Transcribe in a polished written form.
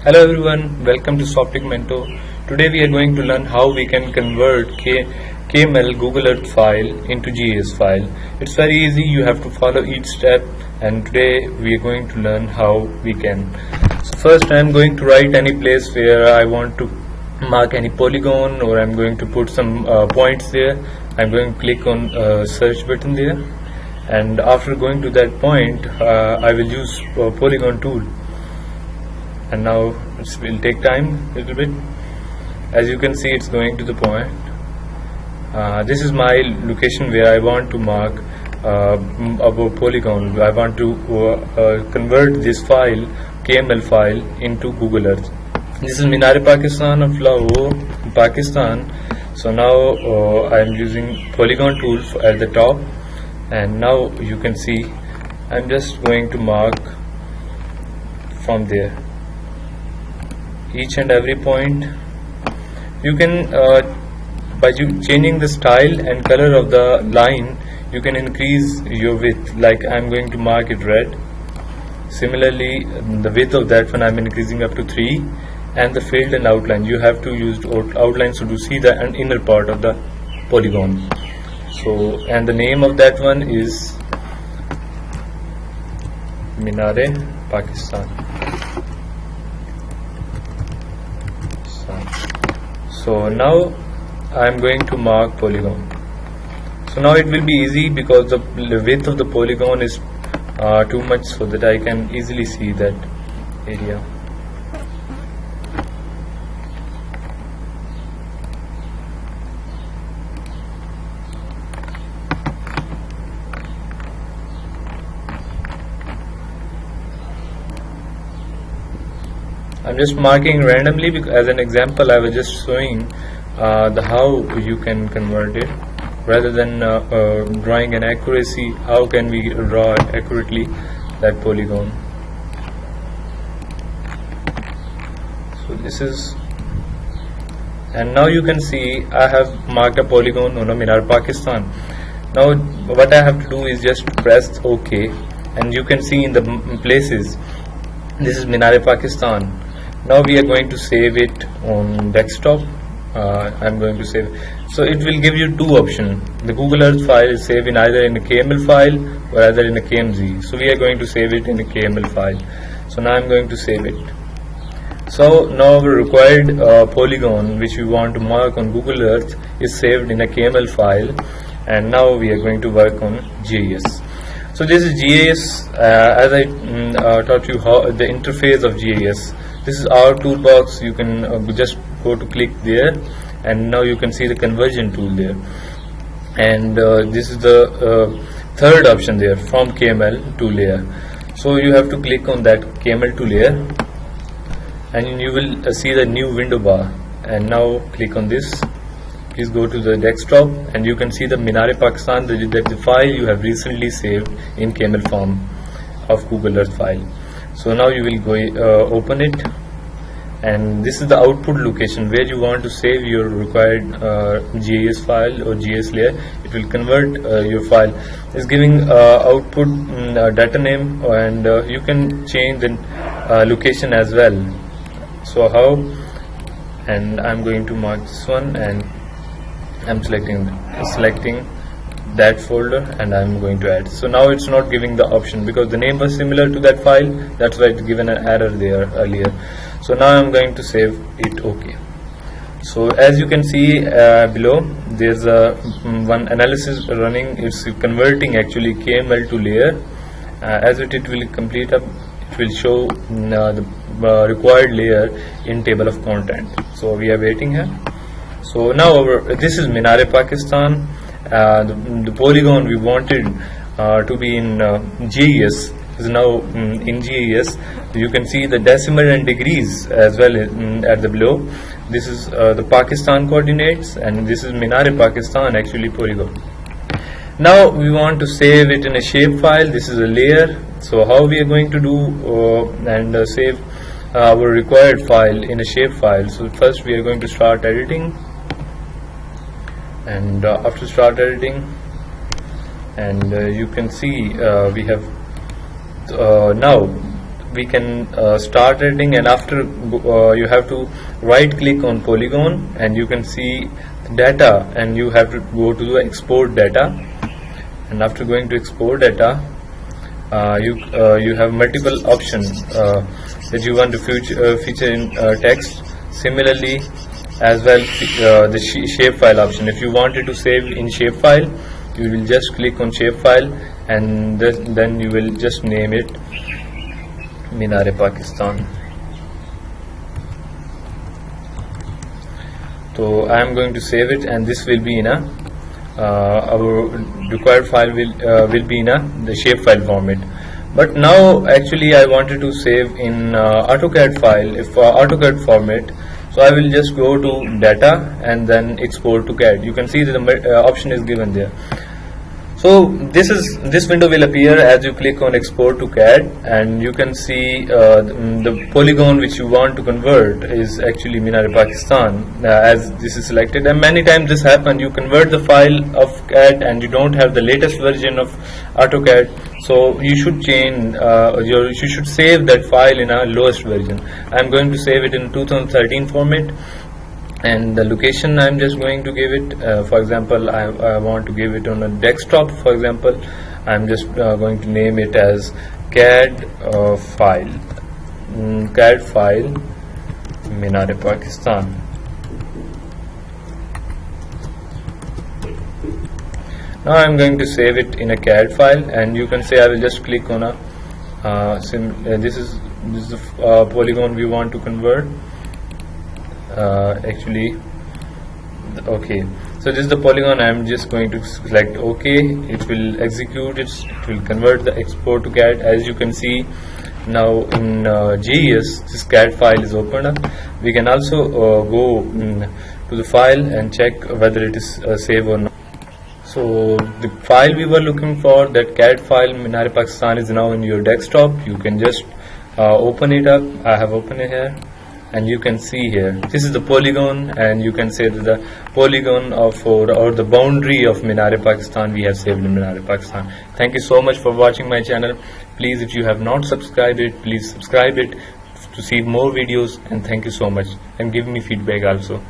Hello everyone, welcome to Softigmento. Today we are going to learn how we can convert KML Google Earth file into GIS file. It's very easy, you have to follow each step, and today we are going to learn how we can. So first I am going to write any place where I want to mark any polygon, or I'm going to put some points there. I'm going to click on search button there, and after going to that point I will use polygon tool. And now it will take time a little bit. As you can see, it's going to the point. This is my location where I want to mark a polygon. I want to convert this file, KML file, into Google Earth. This is Minare Pakistan of Lahore, Pakistan. So now I am using polygon tool at the top, and now you can see I'm just going to mark from there each and every point. You can by changing the style and color of the line, you can increase your width. Like I'm going to mark it red. Similarly, the width of that one I'm increasing up to 3, and the field and outline, you have to use outlines to see the inner part of the polygon. So, and the name of that one is Minare Pakistan. So now I am going to mark polygon. So now it will be easy because the width of the polygon is too much, so that I can easily see that area. I'm just marking randomly because, as an example, I was just showing how you can convert it, rather than drawing an accuracy. How can we draw accurately that polygon? So this is, and now you can see I have marked a polygon on a Minare Pakistan. Now what I have to do is just press OK, and you can see in the places this is Minare Pakistan. Now we are going to save it on desktop. I'm going to save. So it will give you two options. The Google Earth file is saved in either in a KML file or either in a KMZ. So we are going to save it in a KML file. So now I'm going to save it. So now our required polygon which we want to mark on Google Earth is saved in a KML file, and now we are going to work on GIS. So this is GIS, as I taught you how the interface of GIS. This is our toolbox. You can just go to click there, and now you can see the conversion tool there. And this is the third option there, from KML to layer. So you have to click on that KML to layer, and you will see the new window bar. And now click on this. Please go to the desktop, and you can see the Minare Pakistan, that the file you have recently saved in KML form of Google Earth file. So now you will go open it, and this is the output location where you want to save your required GIS file or GIS layer. It will convert your file. It's giving output data name, and you can change the location as well. So how? And I'm going to mark this one, and I'm selecting that folder, and I'm going to add. So now it's not giving the option because the name was similar to that file. That's why it's given an error there earlier. So now I'm going to save it. OK. So as you can see below, there's a one analysis running. It's converting actually KML to layer. As it will complete up, it will show the required layer in table of content. So we are waiting here. So now this is Minare Pakistan. The polygon we wanted to be in GIS is now in GIS. You can see the decimal and degrees as well at the below. This is the Pakistan coordinates, and this is Minare Pakistan actually polygon. Now we want to save it in a shape file. This is a layer. So how we are going to do and save our required file in a shape file? So first we are going to start editing. And after start editing, and you can see we have now we can start editing, and after you have to right click on polygon and you can see data, and you have to go to the export data, and after going to export data, you have multiple options that you want to feature in text. Similarly, as well, the shapefile option. If you wanted to save in shapefile, you will just click on shapefile, and then you will just name it Minar-e-Pakistan. So I am going to save it, and this will be in a our required file will be in the shapefile format. But now actually I wanted to save in AutoCAD file, if AutoCAD format. So I will just go to data and then export to CAD. You can see that the option is given there. So this window will appear as you click on export to CAD, and you can see the polygon which you want to convert is actually Minar-e-Pakistan, as this is selected. And many times this happens, you convert the file of CAD and you don't have the latest version of AutoCAD, so you should change you should save that file in a lowest version. I am going to save it in 2013 format, and the location I'm just going to give it, for example, I want to give it on a desktop. For example, I'm just going to name it as CAD file Minar-e-Pakistan. Now I'm going to save it in a CAD file, and you can say I will just click on a this is the polygon we want to convert. Actually, okay, so this is the polygon. I am just going to select OK. It will execute it will convert the export to CAD. As you can see now in GES, this CAD file is opened up. We can also go to the file and check whether it is saved or not. So the file we were looking for, that CAD file Minar-e-Pakistan, is now in your desktop. You can just open it up. I have opened it here, and you can see here this is the polygon, and you can say that the polygon of or the boundary of Minar-e-Pakistan we have saved in Minar-e-Pakistan. Thank you so much for watching my channel. Please, if you have not subscribed it, please subscribe it to see more videos, and thank you so much, and give me feedback also.